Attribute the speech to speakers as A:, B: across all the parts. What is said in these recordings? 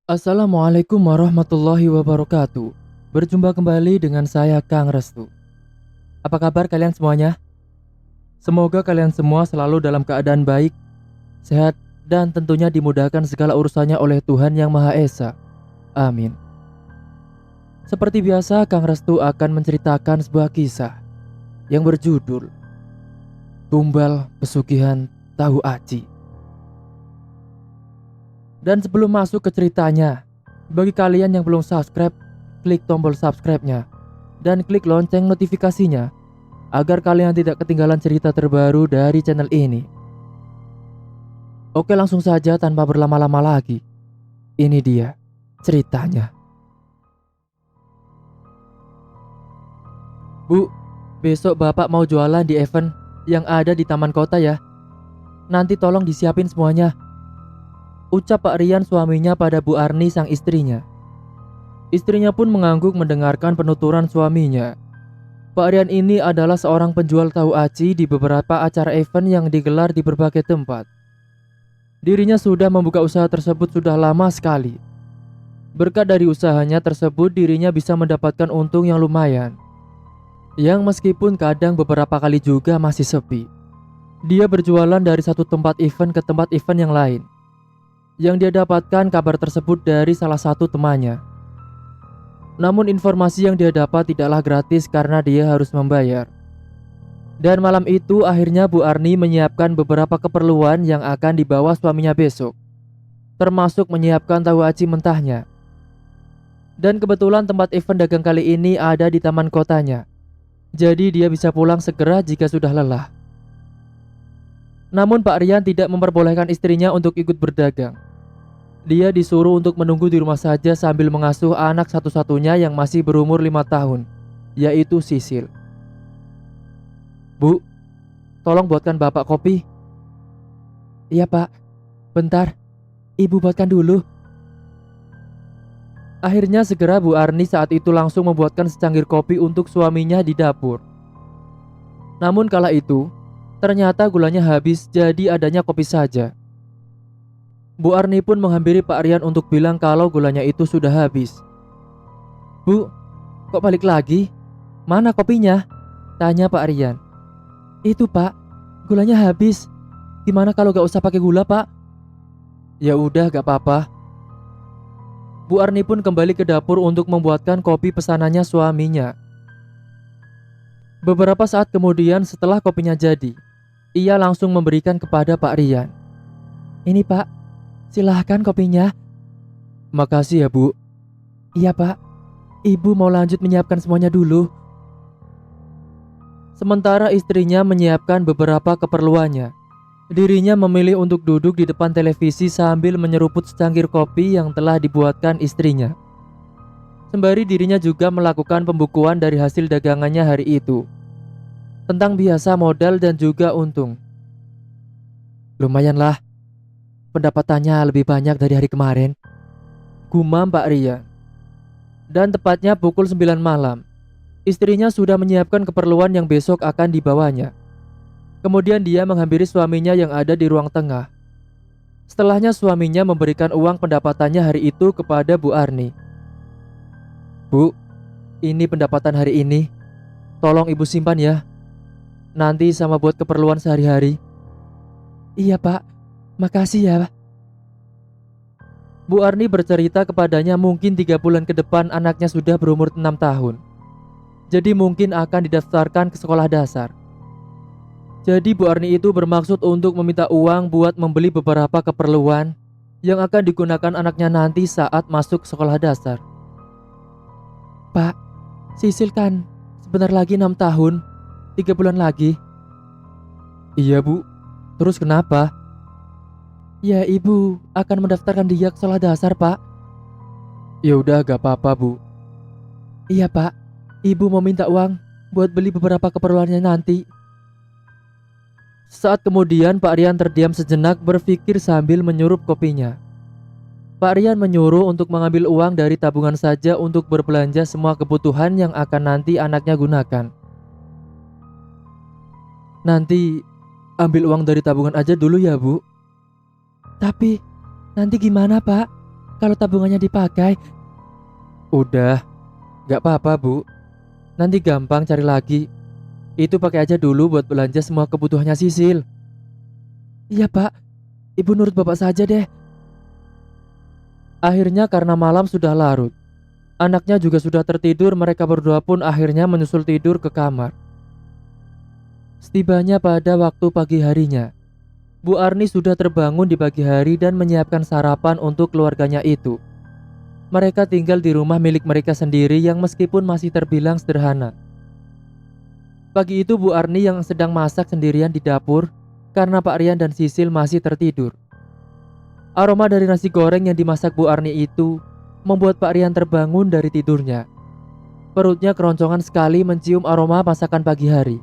A: Assalamualaikum warahmatullahi wabarakatuh. Berjumpa kembali dengan saya Kang Restu. Apa kabar kalian semuanya? Semoga kalian semua selalu dalam keadaan baik, sehat, dan tentunya dimudahkan segala urusannya oleh Tuhan Yang Maha Esa. Amin. Seperti biasa, Kang Restu akan menceritakan sebuah kisah yang berjudul Tumbal Pesugihan Tahu Aci. Dan sebelum masuk ke ceritanya, bagi kalian yang belum subscribe, klik tombol subscribe-nya dan klik lonceng notifikasinya agar kalian tidak ketinggalan cerita terbaru dari channel ini. Oke, langsung saja tanpa berlama-lama lagi. Ini dia ceritanya. Bu, besok Bapak mau jualan di event yang ada di taman kota ya. Nanti tolong disiapin semuanya, ucap Pak Rian suaminya pada Bu Arni sang istrinya. Istrinya pun mengangguk mendengarkan penuturan suaminya. Pak Rian ini adalah seorang penjual tahu aci di beberapa acara event yang digelar di berbagai tempat. Dirinya sudah membuka usaha tersebut sudah lama sekali. Berkat dari usahanya tersebut, dirinya bisa mendapatkan untung yang lumayan, yang meskipun kadang beberapa kali juga masih sepi. Dia berjualan dari satu tempat event ke tempat event yang lain. Yang dia dapatkan kabar tersebut dari salah satu temannya. Namun informasi yang dia dapat tidaklah gratis karena dia harus membayar. Dan malam itu akhirnya Bu Arni menyiapkan beberapa keperluan yang akan dibawa suaminya besok, termasuk menyiapkan tahu aci mentahnya. Dan kebetulan tempat event dagang kali ini ada di taman kotanya, jadi dia bisa pulang segera jika sudah lelah. Namun Pak Rian tidak memperbolehkan istrinya untuk ikut berdagang. Dia disuruh untuk menunggu di rumah saja sambil mengasuh anak satu-satunya yang masih berumur 5 tahun, yaitu Sisil. Bu, tolong buatkan Bapak kopi. Iya Pak, bentar, Ibu buatkan dulu. Akhirnya segera Bu Arni saat itu langsung membuatkan secangkir kopi untuk suaminya di dapur. Namun kala itu, ternyata gulanya habis, jadi adanya kopi saja. Bu Arni pun menghampiri Pak Rian untuk bilang kalau gulanya itu sudah habis. Bu, kok balik lagi? Mana kopinya? Tanya Pak Rian. Itu Pak, gulanya habis. Gimana kalau gak usah pakai gula Pak? Ya udah gak apa-apa. Bu Arni pun kembali ke dapur untuk membuatkan kopi pesanannya suaminya. Beberapa saat kemudian setelah kopinya jadi, ia langsung memberikan kepada Pak Rian. Ini Pak, silahkan kopinya. Makasih ya Bu. Iya Pak, Ibu mau lanjut menyiapkan semuanya dulu. Sementara istrinya menyiapkan beberapa keperluannya, dirinya memilih untuk duduk di depan televisi sambil menyeruput secangkir kopi yang telah dibuatkan istrinya. Sembari dirinya juga melakukan pembukuan dari hasil dagangannya hari itu, tentang biasa modal dan juga untung. Lumayanlah, pendapatannya lebih banyak dari hari kemarin, gumam Pak Rian. Dan tepatnya pukul 9 malam, istrinya sudah menyiapkan keperluan yang besok akan dibawanya. Kemudian dia menghampiri suaminya yang ada di ruang tengah. Setelahnya suaminya memberikan uang pendapatannya hari itu kepada Bu Arni. Bu, ini pendapatan hari ini. Tolong Ibu simpan ya. Nanti sama buat keperluan sehari-hari. Iya Pak, makasih ya. Bu Arni bercerita kepadanya mungkin 3 bulan ke depan anaknya sudah berumur 6 tahun. Jadi mungkin akan didaftarkan ke sekolah dasar. Jadi Bu Arni itu bermaksud untuk meminta uang buat membeli beberapa keperluan yang akan digunakan anaknya nanti saat masuk sekolah dasar. Pak, Sisil kan sebentar lagi 6 tahun, 3 bulan lagi. Iya Bu, terus kenapa? Ya Ibu akan mendaftarkan dia ke sekolah dasar Pak. Ya udah gak apa-apa Bu. Iya Pak, Ibu mau minta uang buat beli beberapa keperluannya nanti. Saat kemudian Pak Rian terdiam sejenak berpikir sambil menyurup kopinya. Pak Rian menyuruh untuk mengambil uang dari tabungan saja untuk berbelanja semua kebutuhan yang akan nanti anaknya gunakan. Nanti ambil uang dari tabungan aja dulu ya Bu. Tapi nanti gimana Pak? kalau tabungannya dipakai. Udah, gak apa-apa Bu. Nanti gampang cari lagi. Itu pakai aja dulu buat belanja semua kebutuhannya Sisil. Iya Pak, Ibu nurut Bapak saja deh. Akhirnya karena malam sudah larut, anaknya juga sudah tertidur, mereka berdua pun akhirnya menyusul tidur ke kamar. Setibanya pada waktu pagi harinya, Bu Arni sudah terbangun di pagi hari dan menyiapkan sarapan untuk keluarganya itu. Mereka tinggal di rumah milik mereka sendiri yang meskipun masih terbilang sederhana. Pagi itu Bu Arni yang sedang masak sendirian di dapur karena Pak Rian dan Sisil masih tertidur. Aroma dari nasi goreng yang dimasak Bu Arni itu membuat Pak Rian terbangun dari tidurnya. Perutnya keroncongan sekali mencium aroma masakan pagi hari.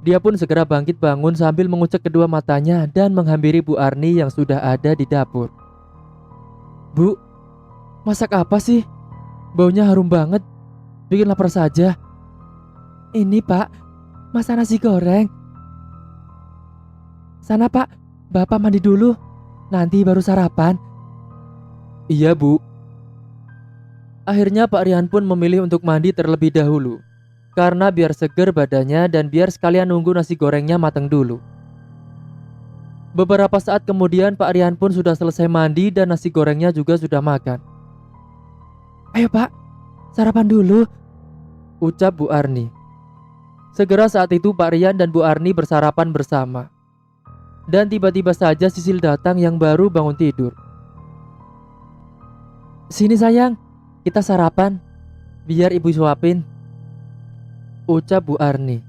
A: Dia pun segera bangkit bangun sambil mengucek kedua matanya dan menghampiri Bu Arni yang sudah ada di dapur. Bu, masak apa sih? Baunya harum banget, bikin lapar saja. Ini Pak, masak nasi goreng. Sana Pak, Bapak mandi dulu, nanti baru sarapan. Iya Bu. Akhirnya Pak Rian pun memilih untuk mandi terlebih dahulu, karena biar seger badannya dan biar sekalian nunggu nasi gorengnya matang dulu. Beberapa saat kemudian Pak Rian pun sudah selesai mandi dan nasi gorengnya juga sudah makan. Ayo Pak, sarapan dulu, ucap Bu Arni. Segera saat itu Pak Rian dan Bu Arni bersarapan bersama. Dan tiba-tiba saja Sisil datang yang baru bangun tidur. Sini sayang, kita sarapan, biar ibu suapin, ucap Bu Arni.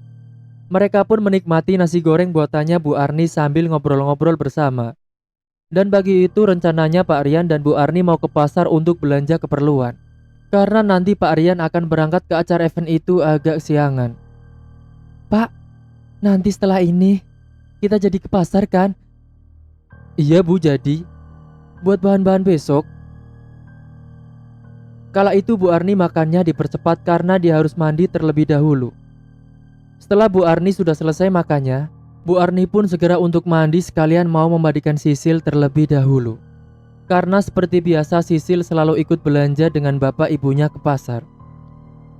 A: Mereka pun menikmati nasi goreng buatannya Bu Arni sambil ngobrol-ngobrol bersama. Dan pagi itu rencananya Pak Rian dan Bu Arni mau ke pasar untuk belanja keperluan, karena nanti Pak Rian akan berangkat ke acara event itu agak siangan. Pak, nanti setelah ini kita jadi ke pasar kan? Iya Bu, jadi buat bahan-bahan besok. Kala itu Bu Arni makannya dipercepat karena dia harus mandi terlebih dahulu. Setelah Bu Arni sudah selesai makannya, Bu Arni pun segera untuk mandi sekalian mau memandikan Sisil terlebih dahulu. Karena seperti biasa Sisil selalu ikut belanja dengan bapak ibunya ke pasar.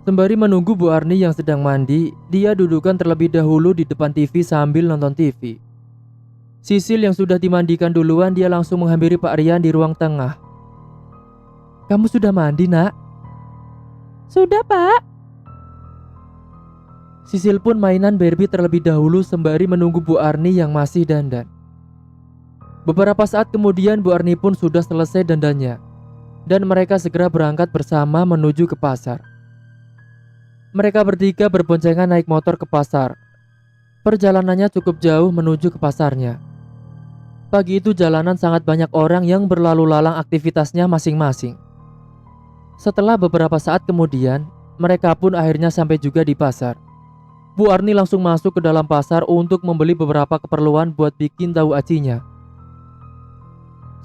A: Sembari menunggu Bu Arni yang sedang mandi, dia dudukan terlebih dahulu di depan TV sambil nonton TV. Sisil yang sudah dimandikan duluan, dia langsung menghampiri Pak Rian di ruang tengah. Kamu sudah mandi, Nak? Sudah, Pak. Sisil pun mainan Barbie terlebih dahulu sembari menunggu Bu Arni yang masih dandan. Beberapa saat kemudian Bu Arni pun sudah selesai dandannya, dan mereka segera berangkat bersama menuju ke pasar. Mereka bertiga berboncengan naik motor ke pasar. Perjalanannya cukup jauh menuju ke pasarnya. Pagi itu jalanan sangat banyak orang yang berlalu lalang aktivitasnya masing-masing. Setelah beberapa saat kemudian, mereka pun akhirnya sampai juga di pasar. Bu Arni langsung masuk ke dalam pasar untuk membeli beberapa keperluan buat bikin tahu acinya.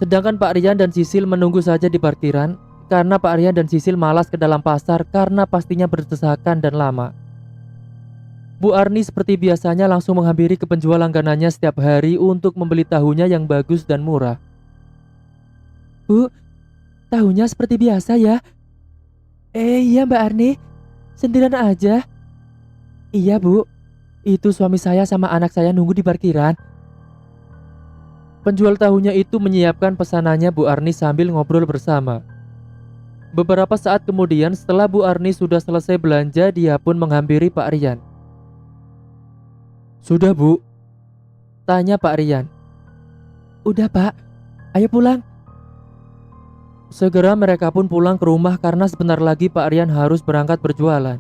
A: Sedangkan Pak Rian dan Sisil menunggu saja di parkiran, karena Pak Rian dan Sisil malas ke dalam pasar karena pastinya berdesakan dan lama. Bu Arni seperti biasanya langsung menghampiri ke penjual langganannya setiap hari untuk membeli tahunya yang bagus dan murah. Bu, tahunya seperti biasa ya? Iya Mbak Arni, sendirian aja. Iya Bu, itu suami saya sama anak saya nunggu di parkiran. Penjual tahunya itu menyiapkan pesanannya Bu Arni sambil ngobrol bersama. Beberapa saat kemudian setelah Bu Arni sudah selesai belanja, dia pun menghampiri Pak Rian. Sudah Bu? Tanya Pak Rian. Udah Pak, ayo pulang. Segera mereka pun pulang ke rumah karena sebentar lagi Pak Rian harus berangkat berjualan.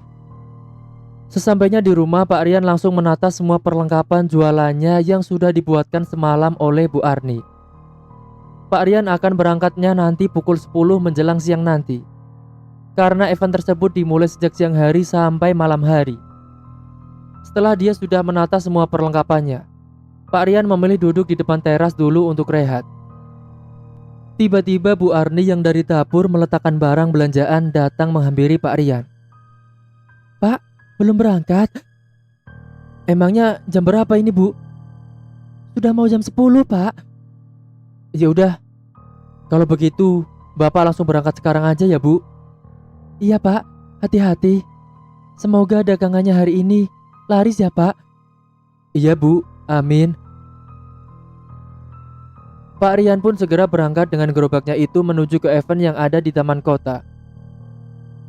A: Sesampainya di rumah, Pak Rian langsung menata semua perlengkapan jualannya yang sudah dibuatkan semalam oleh Bu Arni. Pak Rian akan berangkatnya nanti pukul 10 menjelang siang nanti, karena event tersebut dimulai sejak siang hari sampai malam hari. Setelah dia sudah menata semua perlengkapannya, Pak Rian memilih duduk di depan teras dulu untuk rehat. Tiba-tiba Bu Arni yang dari dapur meletakkan barang belanjaan datang menghampiri Pak Rian. Pak, belum berangkat? Emangnya jam berapa ini Bu? Sudah mau jam 10 Pak. Ya udah, kalau begitu Bapak langsung berangkat sekarang aja ya, Bu. Iya, Pak. Hati-hati. Semoga dagangannya hari ini laris ya, Pak. Iya, Bu. Amin. Pak Rian pun segera berangkat dengan gerobaknya itu menuju ke event yang ada di taman kota.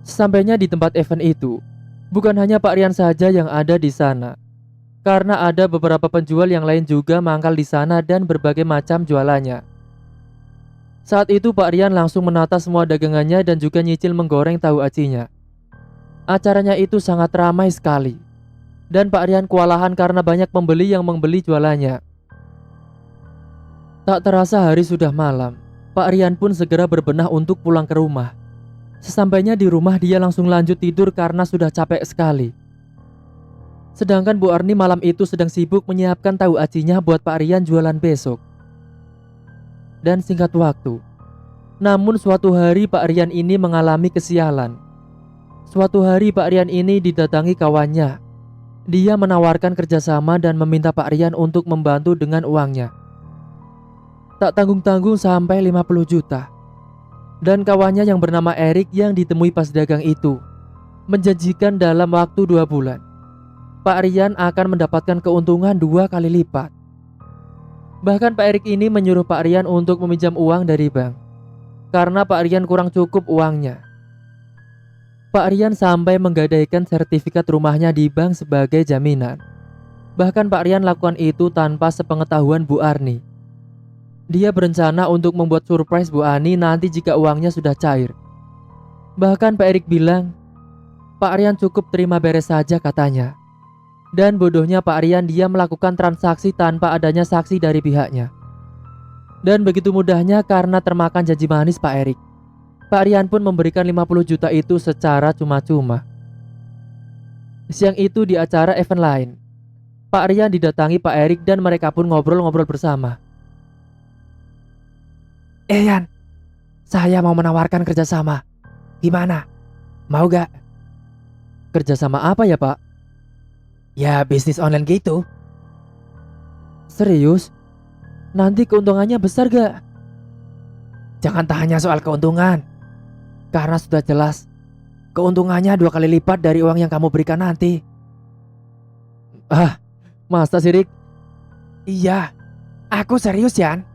A: Sesampainya di tempat event itu, bukan hanya Pak Rian saja yang ada di sana, karena ada beberapa penjual yang lain juga mangkal di sana dan berbagai macam jualannya. Saat itu Pak Rian langsung menata semua dagangannya dan juga nyicil menggoreng tahu acinya. Acaranya itu sangat ramai sekali, dan Pak Rian kewalahan karena banyak pembeli yang membeli jualannya. Tak terasa hari sudah malam. Pak Rian pun segera berbenah untuk pulang ke rumah. Sesampainya di rumah dia langsung lanjut tidur karena sudah capek sekali. Sedangkan Bu Arni malam itu sedang sibuk menyiapkan tahu acinya buat Pak Rian jualan besok. Dan singkat waktu, namun suatu hari Pak Rian ini mengalami kesialan. Suatu hari Pak Rian ini didatangi kawannya. Dia menawarkan kerjasama dan meminta Pak Rian untuk membantu dengan uangnya. Tak tanggung-tanggung sampai 50 juta. Dan kawannya yang bernama Erik yang ditemui pas dagang itu menjanjikan dalam waktu 2 bulan Pak Rian akan mendapatkan keuntungan 2 kali lipat. Bahkan Pak Erik ini menyuruh Pak Rian untuk meminjam uang dari bank karena Pak Rian kurang cukup uangnya. Pak Rian sampai menggadaikan sertifikat rumahnya di bank sebagai jaminan. Bahkan Pak Rian lakukan itu tanpa sepengetahuan Bu Arni. Dia berencana untuk membuat surprise Bu Ani nanti jika uangnya sudah cair. Bahkan Pak Erik bilang, Pak Rian cukup terima beres saja katanya. Dan bodohnya Pak Rian dia melakukan transaksi tanpa adanya saksi dari pihaknya. Dan begitu mudahnya karena termakan janji manis Pak Erik. Pak Rian pun memberikan 50 juta itu secara cuma-cuma. Siang itu di acara event lain, Pak Rian didatangi Pak Erik dan mereka pun ngobrol-ngobrol bersama. Yan, saya mau menawarkan kerjasama. Gimana? Mau gak? Kerjasama apa ya Pak? Ya bisnis online gitu. Serius? Nanti keuntungannya besar gak? Jangan tanya soal keuntungan, karena sudah jelas keuntungannya 2 kali lipat dari uang yang kamu berikan nanti. Ah, masa sih Rik? Iya, aku serius Yan.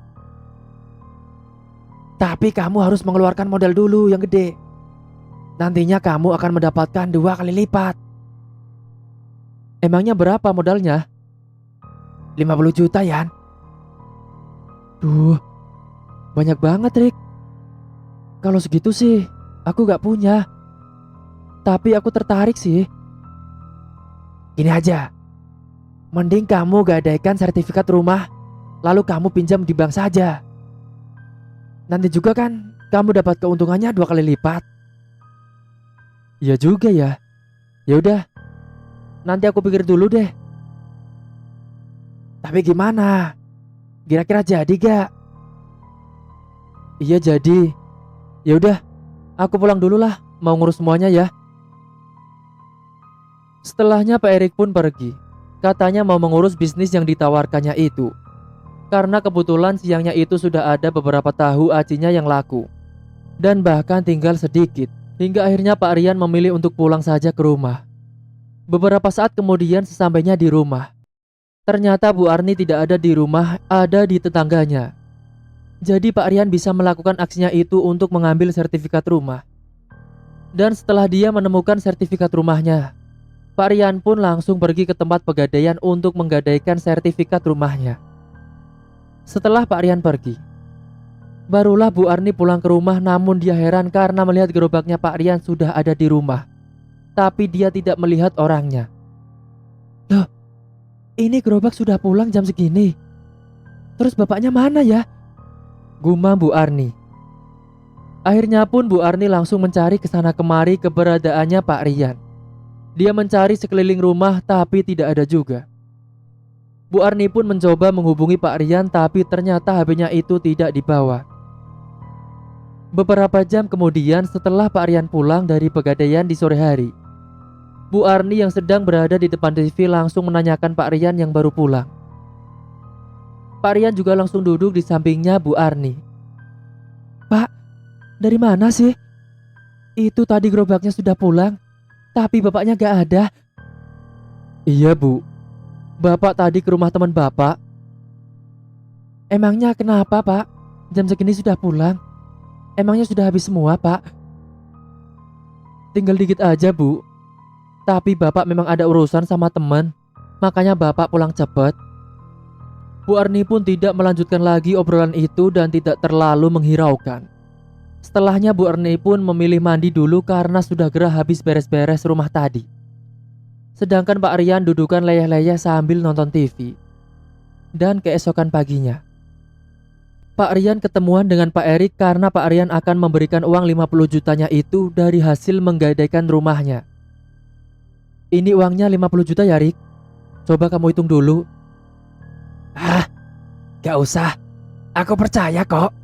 A: Tapi kamu harus mengeluarkan modal dulu yang gede. Nantinya kamu akan mendapatkan 2 kali lipat. Emangnya berapa modalnya? 50 juta Yan. Duh, banyak banget Rik. Kalau segitu sih aku gak punya. Tapi aku tertarik sih. Gini aja, mending kamu gadaikan sertifikat rumah, lalu kamu pinjam di bank saja. Nanti juga kan kamu dapat keuntungannya 2 kali lipat. Iya juga ya. Ya udah, nanti aku pikir dulu deh. Tapi gimana? Kira-kira jadi gak? Iya jadi. Ya udah, aku pulang dulu lah, mau ngurus semuanya ya. Setelahnya Pak Erik pun pergi. Katanya mau mengurus bisnis yang ditawarkannya itu. Karena kebetulan siangnya itu sudah ada beberapa tahu acinya yang laku. Dan bahkan tinggal sedikit. Hingga akhirnya Pak Rian memilih untuk pulang saja ke rumah. Beberapa saat kemudian sesampainya di rumah, ternyata Bu Arni tidak ada di rumah, ada di tetangganya. Jadi Pak Rian bisa melakukan aksinya itu untuk mengambil sertifikat rumah. Dan setelah dia menemukan sertifikat rumahnya, Pak Rian pun langsung pergi ke tempat pegadaian untuk menggadaikan sertifikat rumahnya. Setelah Pak Rian pergi, barulah Bu Arni pulang ke rumah, namun dia heran karena melihat gerobaknya Pak Rian sudah ada di rumah. Tapi dia tidak melihat orangnya. Loh, ini gerobak sudah pulang jam segini. Terus bapaknya mana ya? Gumam Bu Arni. Akhirnya pun Bu Arni langsung mencari kesana kemari keberadaannya Pak Rian. Dia mencari sekeliling rumah tapi tidak ada juga. Bu Arni pun mencoba menghubungi Pak Rian tapi ternyata HP-nya itu tidak dibawa. Beberapa jam kemudian setelah Pak Rian pulang dari pegadaian di sore hari, Bu Arni yang sedang berada di depan TV langsung menanyakan Pak Rian yang baru pulang. Pak Rian juga langsung duduk di sampingnya Bu Arni. Pak, Dari mana sih? Itu tadi gerobaknya sudah pulang, tapi bapaknya gak ada. Iya bu, bapak tadi ke rumah teman bapak. Emangnya kenapa pak? Jam segini sudah pulang. Emangnya sudah habis semua pak? Tinggal dikit aja bu. Tapi bapak memang ada urusan sama teman, makanya bapak pulang cepat. Bu Arni pun tidak melanjutkan lagi obrolan itu dan tidak terlalu menghiraukan. Setelahnya Bu Arni pun memilih mandi dulu karena sudah gerah habis beres-beres rumah tadi. Sedangkan Pak Rian dudukan leyeh-leyeh sambil nonton TV. Dan keesokan paginya, Pak Rian ketemuan dengan Pak Erik karena Pak Rian akan memberikan uang 50 jutanya itu dari hasil menggadaikan rumahnya. Ini uangnya 50 juta ya Rik? Coba kamu hitung dulu. Ah, gak usah. Aku percaya kok.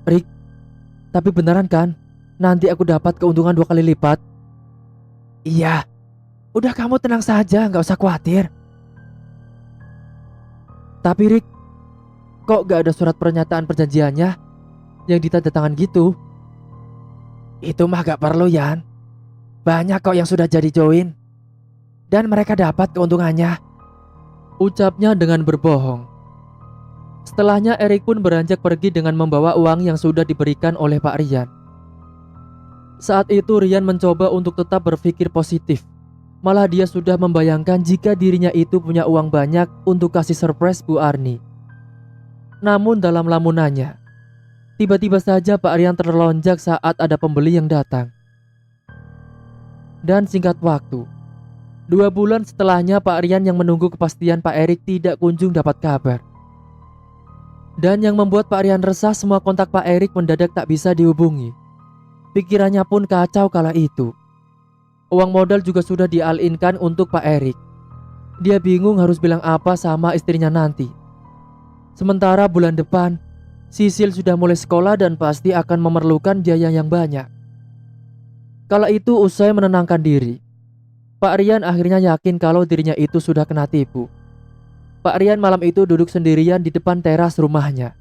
A: Rik, tapi beneran kan? Nanti aku dapat keuntungan 2 kali lipat. Iya, udah kamu tenang saja, gak usah khawatir. Tapi Rik, kok gak ada surat pernyataan perjanjiannya yang ditandatangan gitu? Itu mah gak perlu Yan. Banyak kok yang sudah jadi join dan mereka dapat keuntungannya, ucapnya dengan berbohong. Setelahnya Erik pun beranjak pergi dengan membawa uang yang sudah diberikan oleh Pak Rian. Saat itu Rian mencoba untuk tetap berpikir positif. Malah dia sudah membayangkan jika dirinya itu punya uang banyak untuk kasih surprise Bu Arni. Namun dalam lamunannya, tiba-tiba saja Pak Rian terlonjak saat ada pembeli yang datang. Dan singkat waktu, 2 bulan setelahnya Pak Rian yang menunggu kepastian Pak Erik tidak kunjung dapat kabar. Dan yang membuat Pak Rian resah, semua kontak Pak Erik mendadak tak bisa dihubungi. Pikirannya pun kacau kala itu. Uang modal juga sudah di-all-in-kan untuk Pak Erik. Dia bingung harus bilang apa sama istrinya nanti. Sementara bulan depan, Sisil sudah mulai sekolah dan pasti akan memerlukan biaya yang banyak. Kala itu usai menenangkan diri, Pak Rian akhirnya yakin kalau dirinya itu sudah kena tipu. Pak Rian malam itu duduk sendirian di depan teras rumahnya.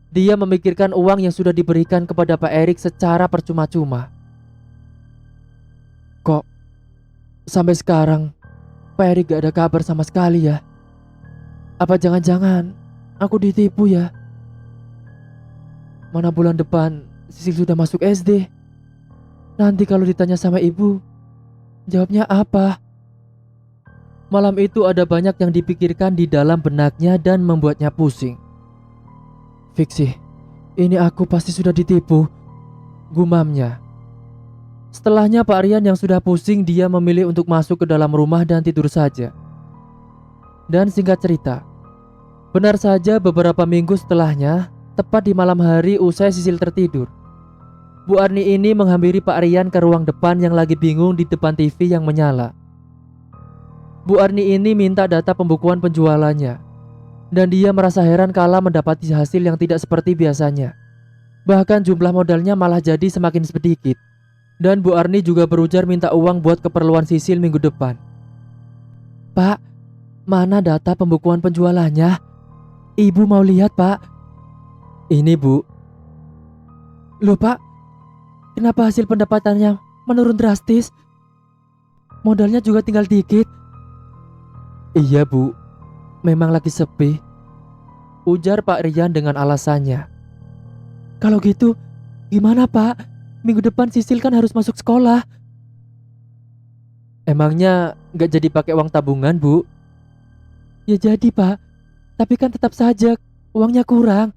A: Dia memikirkan uang yang sudah diberikan kepada Pak Erik secara percuma-cuma. Kok sampai sekarang Pak Erik gak ada kabar sama sekali ya? Apa jangan-jangan aku ditipu ya? Mana bulan depan Sisil sudah masuk SD. Nanti kalau ditanya sama ibu, jawabnya apa? Malam itu ada banyak yang dipikirkan di dalam benaknya dan membuatnya pusing. Fiksi, ini aku pasti sudah ditipu, gumamnya. Setelahnya Pak Rian yang sudah pusing, dia memilih untuk masuk ke dalam rumah dan tidur saja. Dan singkat cerita, benar saja beberapa minggu setelahnya, tepat di malam hari usai Sisil tertidur, Bu Arni ini menghampiri Pak Rian ke ruang depan yang lagi bingung di depan TV yang menyala. Bu Arni ini minta data pembukuan penjualannya, dan dia merasa heran kala mendapati hasil yang tidak seperti biasanya. Bahkan jumlah modalnya malah jadi semakin sedikit. Dan Bu Arni juga berujar minta uang buat keperluan Sisil minggu depan. Pak, mana data pembukuan penjualannya? Ibu mau lihat Pak. Ini Bu. Loh Pak, kenapa hasil pendapatannya menurun drastis? Modalnya juga tinggal dikit. Iya Bu, memang lagi sepi, ujar Pak Rian dengan alasannya. Kalau gitu, gimana Pak? Minggu depan Sisil kan harus masuk sekolah. Emangnya gak jadi pakai uang tabungan Bu? Ya jadi Pak, tapi kan tetap saja uangnya kurang.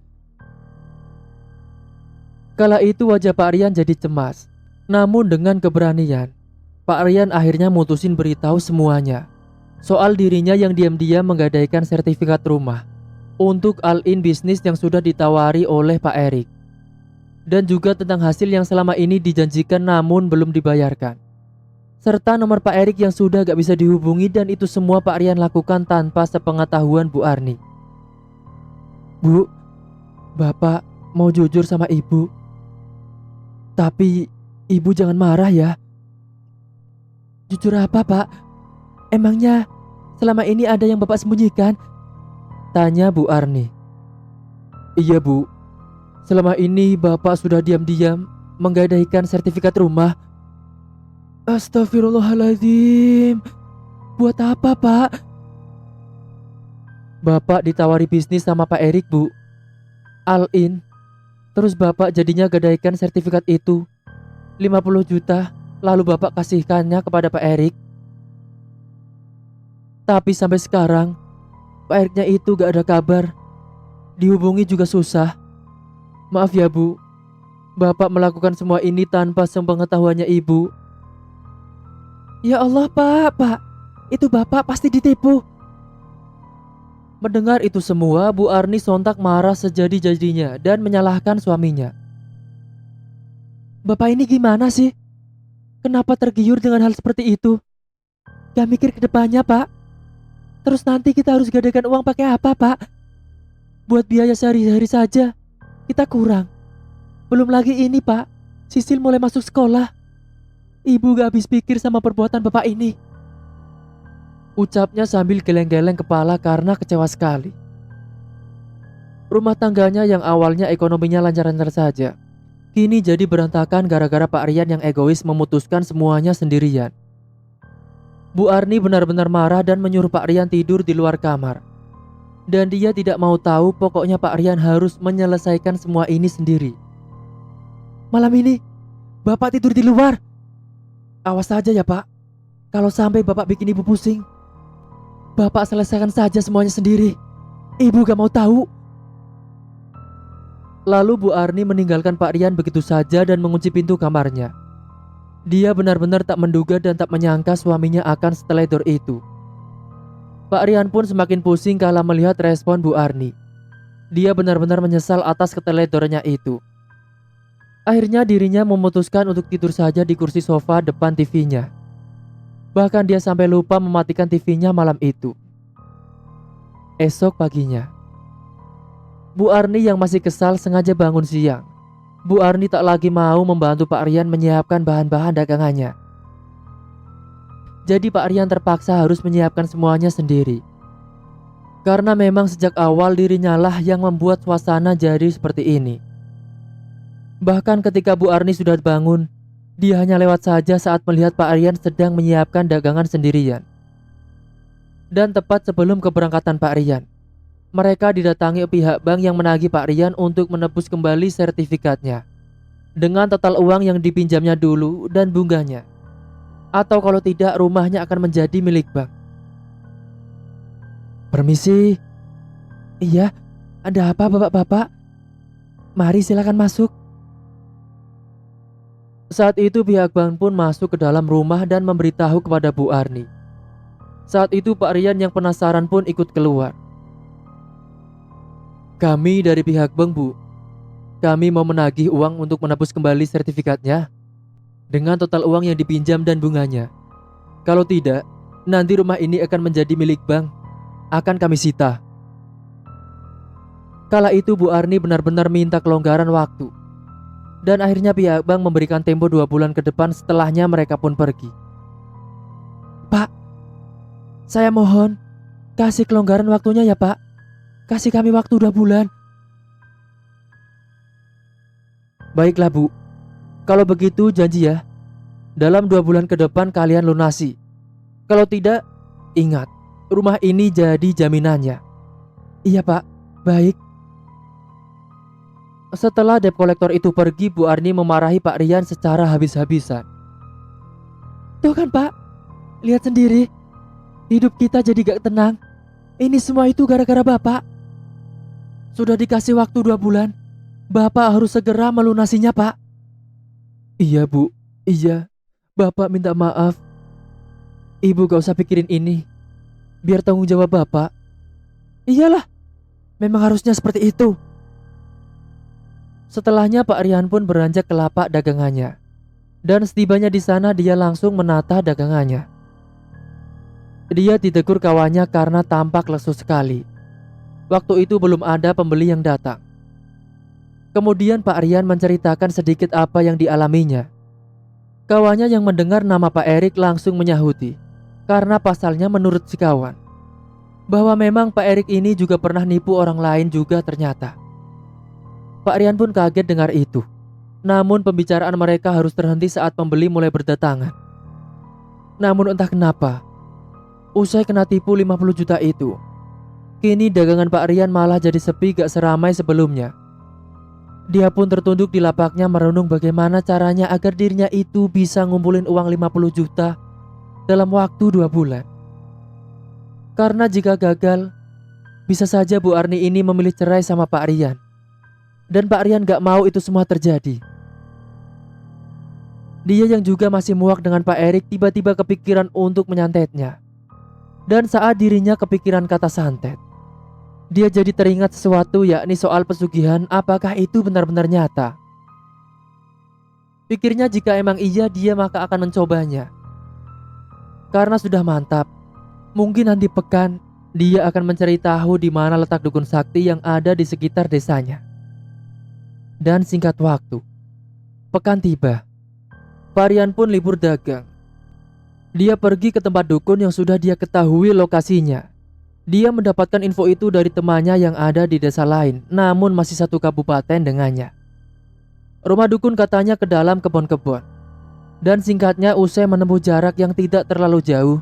A: Kala itu wajah Pak Rian jadi cemas. Namun dengan keberanian, Pak Rian akhirnya mutusin beritahu semuanya soal dirinya yang diam-diam menggadaikan sertifikat rumah untuk all-in bisnis yang sudah ditawari oleh Pak Erik. Dan juga tentang hasil yang selama ini dijanjikan namun belum dibayarkan, serta nomor Pak Erik yang sudah gak bisa dihubungi. Dan itu semua Pak Rian lakukan tanpa sepengetahuan Bu Arni. Bu, Bapak mau jujur sama Ibu. Tapi Ibu jangan marah ya. Jujur apa Pak? Emangnya selama ini ada yang Bapak sembunyikan? Tanya Bu Arni. Iya Bu, Selama ini Bapak sudah diam-diam menggadaikan sertifikat rumah. Astagfirullahaladzim. Buat apa, Pak? Bapak ditawari bisnis sama Pak Erik, Bu. All-in. Terus Bapak jadinya gadaikan sertifikat itu 50 juta. Lalu Bapak kasihkannya kepada Pak Erik. Tapi sampai sekarang Pak Eriknya itu gak ada kabar. Dihubungi juga susah. Maaf ya, Bu. Bapak melakukan semua ini tanpa sepengetahuannya Ibu. Ya Allah, Pak. Itu Bapak pasti ditipu. Mendengar itu semua, Bu Arni sontak marah sejadi-jadinya dan menyalahkan suaminya. Bapak ini gimana sih? Kenapa tergiur dengan hal seperti itu? Gak mikir ke depannya, Pak. Terus nanti kita harus gadaikan uang pakai apa, Pak? Buat biaya sehari-hari saja kita kurang. Belum lagi ini, Pak. Sisil mulai masuk sekolah. Ibu gak habis pikir sama perbuatan Bapak ini. Ucapnya sambil geleng-geleng kepala karena kecewa sekali. Rumah tangganya yang awalnya ekonominya lancar-lancar saja, kini jadi berantakan gara-gara Pak Rian yang egois memutuskan semuanya sendirian. Bu Arni benar-benar marah dan menyuruh Pak Rian tidur di luar kamar. Dan dia tidak mau tahu, pokoknya Pak Rian harus menyelesaikan semua ini sendiri. Malam ini Bapak tidur di luar. Awas saja ya, Pak. Kalau sampai Bapak bikin Ibu pusing, Bapak selesaikan saja semuanya sendiri. Ibu gak mau tahu. Lalu Bu Arni meninggalkan Pak Rian begitu saja dan mengunci pintu kamarnya. Dia benar-benar tak menduga dan tak menyangka suaminya akan seteledor itu. Pak Rian pun semakin pusing kala melihat respon Bu Arni. Dia benar-benar menyesal atas keteledorannya itu. Akhirnya dirinya memutuskan untuk tidur saja di kursi sofa depan TV-nya. Bahkan dia sampai lupa mematikan TV-nya malam itu. Esok paginya, Bu Arni yang masih kesal sengaja bangun siang. Bu Arni tak lagi mau membantu Pak Rian menyiapkan bahan-bahan dagangannya. Jadi Pak Rian terpaksa harus menyiapkan semuanya sendiri. Karena memang sejak awal dirinya lah yang membuat suasana jadi seperti ini. Bahkan ketika Bu Arni sudah bangun, dia hanya lewat saja saat melihat Pak Rian sedang menyiapkan dagangan sendirian. Dan tepat sebelum keberangkatan Pak Rian, mereka didatangi pihak bank yang menagih Pak Rian untuk menebus kembali sertifikatnya dengan total uang yang dipinjamnya dulu dan bunganya. Atau kalau tidak, rumahnya akan menjadi milik bank. Permisi. Iya, ada apa bapak-bapak? Mari silakan masuk. Saat itu pihak bank pun masuk ke dalam rumah dan memberitahu kepada Bu Arni. Saat itu Pak Rian yang penasaran pun ikut keluar. Kami dari pihak bank, Bu. Kami mau menagih uang untuk menebus kembali sertifikatnya dengan total uang yang dipinjam dan bunganya. Kalau tidak, nanti rumah ini akan menjadi milik bank. Akan kami sita. Kala itu Bu Arni benar-benar minta kelonggaran waktu. Dan akhirnya pihak bank memberikan tempo 2 bulan ke depan, setelahnya mereka pun pergi. Pak, saya mohon kasih kelonggaran waktunya ya, Pak. Kasih kami waktu 2 bulan. Baiklah, Bu. Kalau begitu janji ya, dalam 2 bulan ke depan kalian lunasi. Kalau tidak, ingat, rumah ini jadi jaminannya. Iya, Pak. Baik. Setelah debt collector itu pergi, Bu Arni memarahi Pak Rian secara habis-habisan. Tuh kan, Pak, lihat sendiri, hidup kita jadi gak tenang. Ini semua itu gara-gara Bapak. Sudah dikasih waktu 2 bulan, Bapak harus segera melunasinya, Pak. Iya, Bu, iya. Bapak minta maaf. Ibu gak usah pikirin ini. Biar tanggung jawab Bapak. Iyalah, memang harusnya seperti itu. Setelahnya Pak Rian pun beranjak ke lapak dagangannya. Dan setibanya di sana dia langsung menata dagangannya. Dia ditegur kawannya karena tampak lesu sekali. Waktu itu belum ada pembeli yang datang. Kemudian Pak Rian menceritakan sedikit apa yang dialaminya. Kawannya yang mendengar nama Pak Erik langsung menyahuti. Karena pasalnya menurut si kawan, bahwa memang Pak Erik ini juga pernah nipu orang lain juga ternyata. Pak Rian pun kaget dengar itu. Namun pembicaraan mereka harus terhenti saat pembeli mulai berdatangan. Namun entah kenapa, usai kena tipu 50 juta itu, kini dagangan Pak Rian malah jadi sepi gak seramai sebelumnya. Dia pun tertunduk di lapaknya merenung bagaimana caranya agar dirinya itu bisa ngumpulin uang 50 juta dalam waktu 2 bulan. Karena jika gagal, bisa saja Bu Arni ini memilih cerai sama Pak Rian. Dan Pak Rian gak mau itu semua terjadi. Dia yang juga masih muak dengan Pak Erik tiba-tiba kepikiran untuk menyantetnya. Dan saat dirinya kepikiran kata santet, dia jadi teringat sesuatu, yakni soal pesugihan, apakah itu benar-benar nyata. Pikirnya jika emang iya dia maka akan mencobanya. Karena sudah mantap, mungkin nanti pekan dia akan mencari tahu di mana letak dukun sakti yang ada di sekitar desanya. Dan singkat waktu, pekan tiba. Pak Rian pun libur dagang. Dia pergi ke tempat dukun yang sudah dia ketahui lokasinya. Dia mendapatkan info itu dari temannya yang ada di desa lain, namun masih satu kabupaten dengannya. Rumah dukun katanya ke dalam kebun-kebun. Dan singkatnya usai menempuh jarak yang tidak terlalu jauh,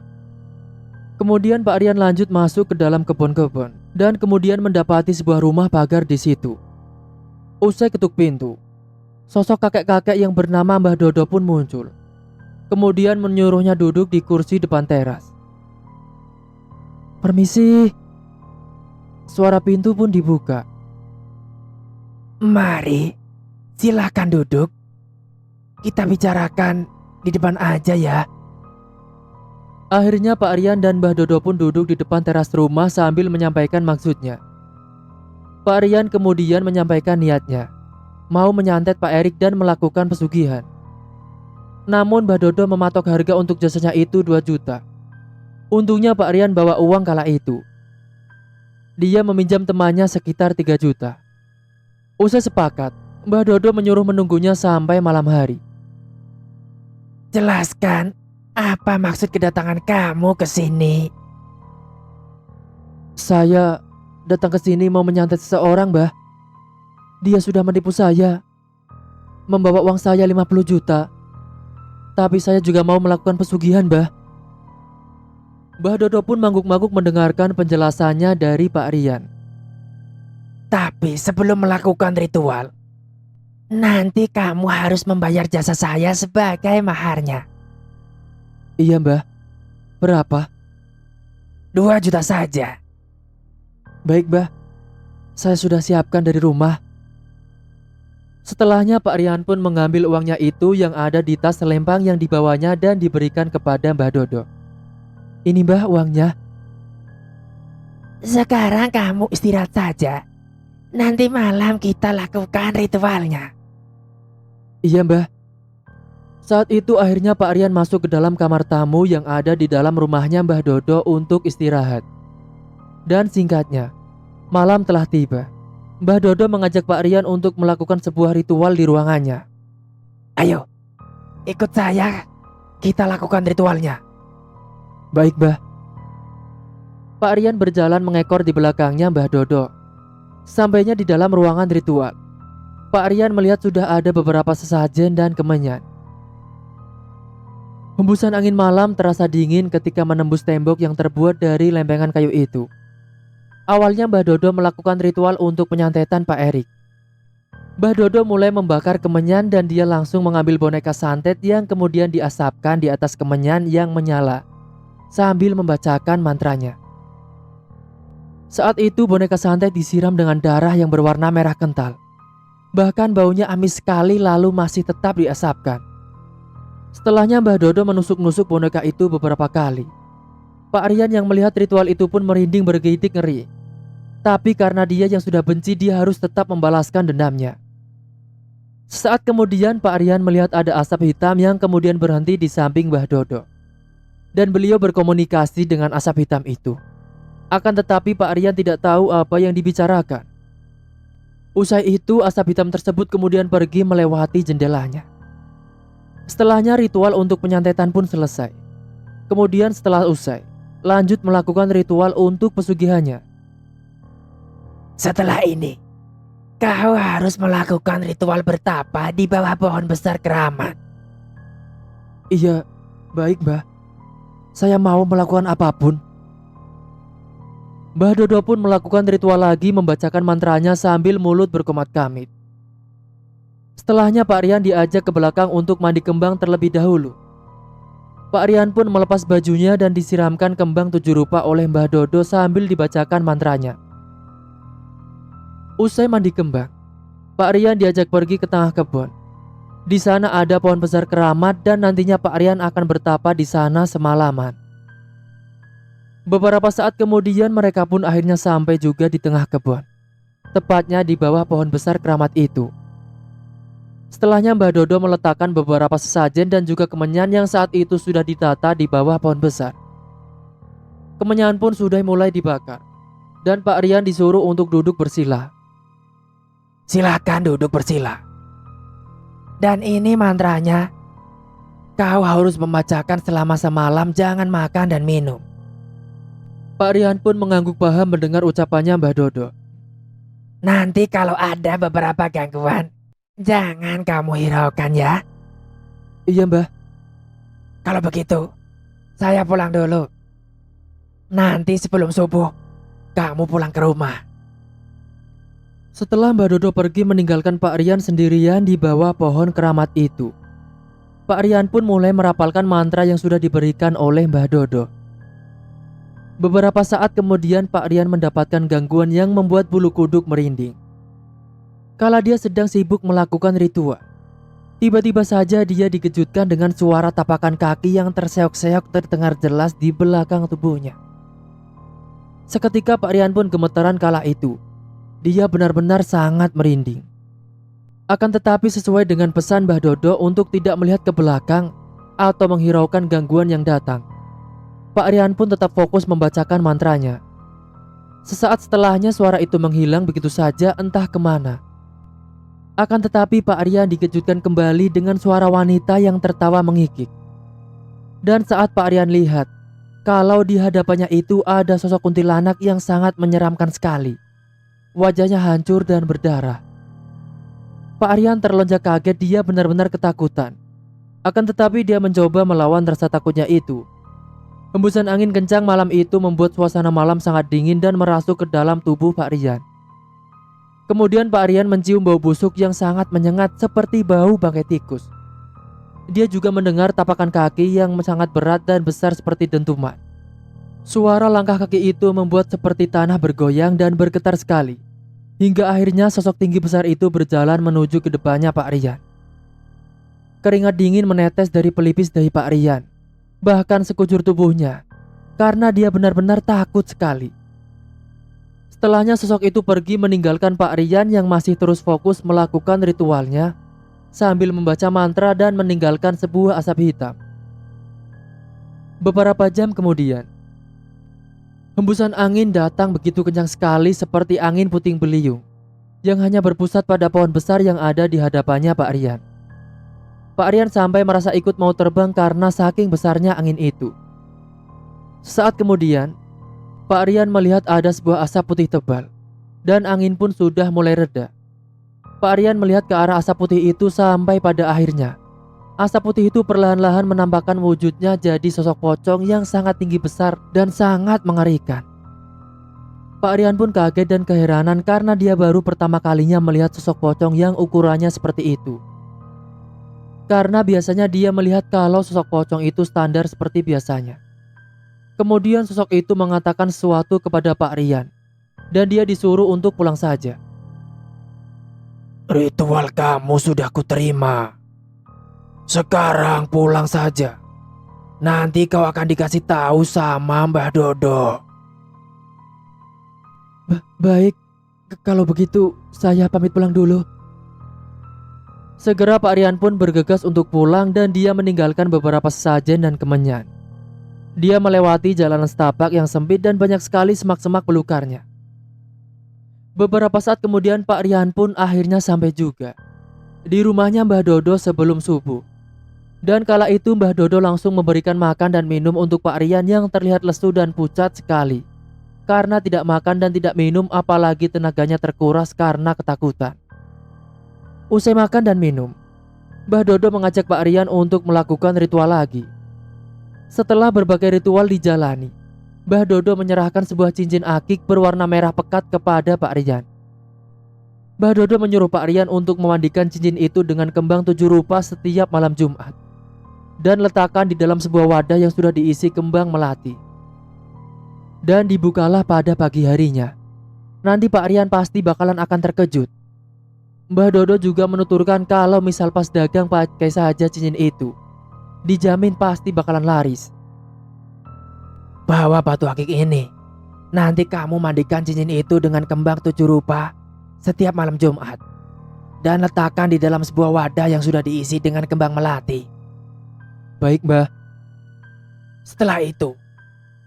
A: kemudian Pak Rian lanjut masuk ke dalam kebun-kebun dan kemudian mendapati sebuah rumah pagar di situ. Usai ketuk pintu, sosok kakek-kakek yang bernama Mbah Dodo pun muncul. Kemudian menyuruhnya duduk di kursi depan teras. "Permisi." Suara pintu pun dibuka.
B: Mari, silakan duduk. Kita bicarakan di depan aja ya.
A: Akhirnya Pak Rian dan Mbah Dodo pun duduk di depan teras rumah sambil menyampaikan maksudnya. Pak Rian kemudian menyampaikan niatnya, mau menyantet Pak Erik dan melakukan pesugihan. Namun Mbah Dodo mematok harga untuk jasanya itu 2 juta. Untungnya Pak Rian bawa uang kala itu. Dia meminjam temannya sekitar 3 juta. Usai sepakat, Mbah Dodo menyuruh menunggunya sampai malam hari.
B: Jelaskan, apa maksud kedatangan kamu ke sini?
A: Saya datang ke sini mau menyantet seseorang, Mbah. Dia sudah menipu saya, membawa uang saya 50 juta. Tapi saya juga mau melakukan pesugihan, Mbah. Mbah Dodo pun mangguk-mangguk mendengarkan penjelasannya dari Pak Rian.
B: Tapi sebelum melakukan ritual, nanti kamu harus membayar jasa saya sebagai maharnya.
A: Iya, Mbah. Berapa?
B: 2 juta saja.
A: Baik, Mbah. Saya sudah siapkan dari rumah. Setelahnya Pak Rian pun mengambil uangnya itu yang ada di tas selempang yang dibawanya dan diberikan kepada Mbah Dodo. Ini, Mbah, uangnya.
B: Sekarang kamu istirahat saja. Nanti malam kita lakukan ritualnya.
A: Iya, Mbah. Saat itu akhirnya Pak Rian masuk ke dalam kamar tamu yang ada di dalam rumahnya Mbah Dodo untuk istirahat. Dan singkatnya, malam telah tiba. Mbah Dodo mengajak Pak Rian untuk melakukan sebuah ritual di ruangannya.
B: Ayo, ikut saya. Kita lakukan ritualnya.
A: Baik, Mbah. Pak Rian berjalan mengekor di belakangnya Mbah Dodo. Sampainya di dalam ruangan ritual, Pak Rian melihat sudah ada beberapa sesajen dan kemenyan. Hembusan angin malam terasa dingin ketika menembus tembok yang terbuat dari lempengan kayu itu. Awalnya Mbah Dodo melakukan ritual untuk penyantetan Pak Erik. Mbah Dodo mulai membakar kemenyan dan dia langsung mengambil boneka santet yang kemudian diasapkan di atas kemenyan yang menyala sambil membacakan mantranya. Saat itu boneka santet disiram dengan darah yang berwarna merah kental. Bahkan baunya amis sekali lalu masih tetap diasapkan. Setelahnya Mbah Dodo menusuk-nusuk boneka itu beberapa kali. Pak Rian yang melihat ritual itu pun merinding bergidik ngeri. Tapi karena dia yang sudah benci, dia harus tetap membalaskan dendamnya. Sesaat kemudian Pak Rian melihat ada asap hitam yang kemudian berhenti di samping Mbah Dodo. Dan beliau berkomunikasi dengan asap hitam itu. Akan tetapi Pak Rian tidak tahu apa yang dibicarakan. Usai itu asap hitam tersebut kemudian pergi melewati jendelanya. Setelahnya ritual untuk penyantetan pun selesai. Kemudian setelah usai, lanjut melakukan ritual untuk pesugihannya.
B: Setelah ini, Kau harus melakukan ritual bertapa di bawah pohon besar keramat.
A: Iya, baik Mbah. Saya mau melakukan apapun. Mbah Dodo pun melakukan ritual lagi membacakan mantranya sambil mulut berkomat kamit. Setelahnya Pak Rian diajak ke belakang untuk mandi kembang terlebih dahulu. Pak Rian pun melepas bajunya dan disiramkan kembang 7 rupa oleh Mbah Dodo sambil dibacakan mantranya. Usai mandi kembang, Pak Rian diajak pergi ke tengah kebun. Di sana ada pohon besar keramat dan nantinya Pak Rian akan bertapa di sana semalaman. Beberapa saat kemudian mereka pun akhirnya sampai juga di tengah kebun, tepatnya di bawah pohon besar keramat itu. Setelahnya Mbah Dodo meletakkan beberapa sesajen dan juga kemenyan yang saat itu sudah ditata di bawah pohon besar. Kemenyan pun sudah mulai dibakar dan Pak Rian disuruh untuk duduk bersila.
B: Silakan duduk bersila. Dan ini mantranya. Kau harus membacakan selama semalam, jangan makan dan minum.
A: Pak Rian pun mengangguk paham mendengar ucapannya Mbah Dodo.
B: Nanti kalau ada beberapa gangguan, jangan kamu hiraukan ya.
A: Iya Mbah.
B: Kalau begitu, saya pulang dulu. Nanti sebelum subuh, kamu pulang ke rumah.
A: Setelah Mbah Dodo pergi meninggalkan Pak Rian sendirian di bawah pohon keramat itu, Pak Rian pun mulai merapalkan mantra yang sudah diberikan oleh Mbah Dodo. Beberapa saat kemudian Pak Rian mendapatkan gangguan yang membuat bulu kuduk merinding. Kala dia sedang sibuk melakukan ritual, tiba-tiba saja dia dikejutkan dengan suara tapakan kaki yang terseok-seok terdengar jelas di belakang tubuhnya. Seketika Pak Rian pun gemetaran kala itu. Dia benar-benar sangat merinding. Akan tetapi sesuai dengan pesan Mbah Dodo untuk tidak melihat ke belakang atau menghiraukan gangguan yang datang, Pak Rian pun tetap fokus membacakan mantranya. Sesaat setelahnya suara itu menghilang begitu saja entah kemana. Akan tetapi Pak Rian dikejutkan kembali dengan suara wanita yang tertawa mengikik. Dan saat Pak Rian lihat kalau di hadapannya itu ada sosok kuntilanak yang sangat menyeramkan sekali. Wajahnya hancur dan berdarah. Pak Rian terlonjak kaget, dia benar-benar ketakutan. Akan tetapi dia mencoba melawan rasa takutnya itu. Hembusan angin kencang malam itu membuat suasana malam sangat dingin dan merasuk ke dalam tubuh Pak Rian. Kemudian Pak Rian mencium bau busuk yang sangat menyengat seperti bau bangkai tikus. Dia juga mendengar tapakan kaki yang sangat berat dan besar seperti dentuman. Suara langkah kaki itu membuat seperti tanah bergoyang dan bergetar sekali. Hingga akhirnya sosok tinggi besar itu berjalan menuju ke depannya Pak Rian. Keringat dingin menetes dari pelipis dahi Pak Rian, bahkan sekujur tubuhnya, karena dia benar-benar takut sekali. Setelahnya sosok itu pergi meninggalkan Pak Rian yang masih terus fokus melakukan ritualnya sambil membaca mantra dan meninggalkan sebuah asap hitam. Beberapa jam kemudian, hembusan angin datang begitu kencang sekali seperti angin puting beliung yang hanya berpusat pada pohon besar yang ada di hadapannya Pak Rian. Pak Rian sampai merasa ikut mau terbang karena saking besarnya angin itu. Sesaat kemudian, Pak Rian melihat ada sebuah asap putih tebal dan angin pun sudah mulai reda. Pak Rian melihat ke arah asap putih itu sampai pada akhirnya asap putih itu perlahan-lahan menampakkan wujudnya jadi sosok pocong yang sangat tinggi besar dan sangat mengerikan. Pak Rian pun kaget dan keheranan karena dia baru pertama kalinya melihat sosok pocong yang ukurannya seperti itu. Karena biasanya dia melihat kalau sosok pocong itu standar seperti biasanya. Kemudian sosok itu mengatakan sesuatu kepada Pak Rian dan dia disuruh untuk pulang saja.
B: Ritual kamu sudah kuterima. Sekarang pulang saja. Nanti kau akan dikasih tahu sama Mbah Dodo.
A: Baik, kalau begitu saya pamit pulang dulu. Segera Pak Rian pun bergegas untuk pulang dan dia meninggalkan beberapa sesajen dan kemenyan. Dia melewati jalanan setapak yang sempit dan banyak sekali semak-semak belukarnya. Beberapa saat kemudian Pak Rian pun akhirnya sampai juga di rumahnya Mbah Dodo sebelum subuh. Dan kala itu Mbah Dodo langsung memberikan makan dan minum untuk Pak Rian yang terlihat lesu dan pucat sekali karena tidak makan dan tidak minum, apalagi tenaganya terkuras karena ketakutan. Usai makan dan minum, Mbah Dodo mengajak Pak Rian untuk melakukan ritual lagi. Setelah berbagai ritual dijalani, Mbah Dodo menyerahkan sebuah cincin akik berwarna merah pekat kepada Pak Rian. Mbah Dodo menyuruh Pak Rian untuk memandikan cincin itu dengan kembang 7 rupa setiap malam Jumat dan letakkan di dalam sebuah wadah yang sudah diisi kembang melati. Dan dibukalah pada pagi harinya. Nanti Pak Rian pasti bakalan akan terkejut. Mbah Dodo juga menuturkan kalau misal pas dagang pakai saja cincin itu, dijamin pasti bakalan laris.
B: Bawa batu akik ini. Nanti kamu mandikan cincin itu dengan kembang 7 rupa setiap malam Jumat. Dan letakkan di dalam sebuah wadah yang sudah diisi dengan kembang melati.
A: Baik, Mbah.
B: Setelah itu,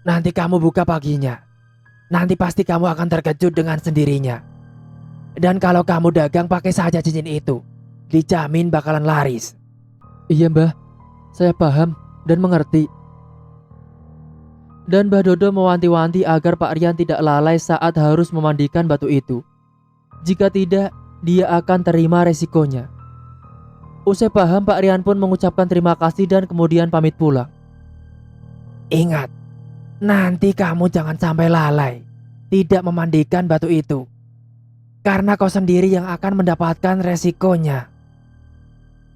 B: nanti kamu buka paginya. Nanti pasti kamu akan terkejut dengan sendirinya. Dan kalau kamu dagang pakai saja cincin itu, dijamin bakalan laris.
A: Iya, Mbah. Saya paham dan mengerti. Dan Mbah Dodo mewanti-wanti agar Pak Rian tidak lalai saat harus memandikan batu itu. Jika tidak, dia akan terima resikonya. Usai paham, Pak Rian pun mengucapkan terima kasih dan kemudian pamit pulang.
B: Ingat, nanti kamu jangan sampai lalai tidak memandikan batu itu. Karena kau sendiri yang akan mendapatkan resikonya.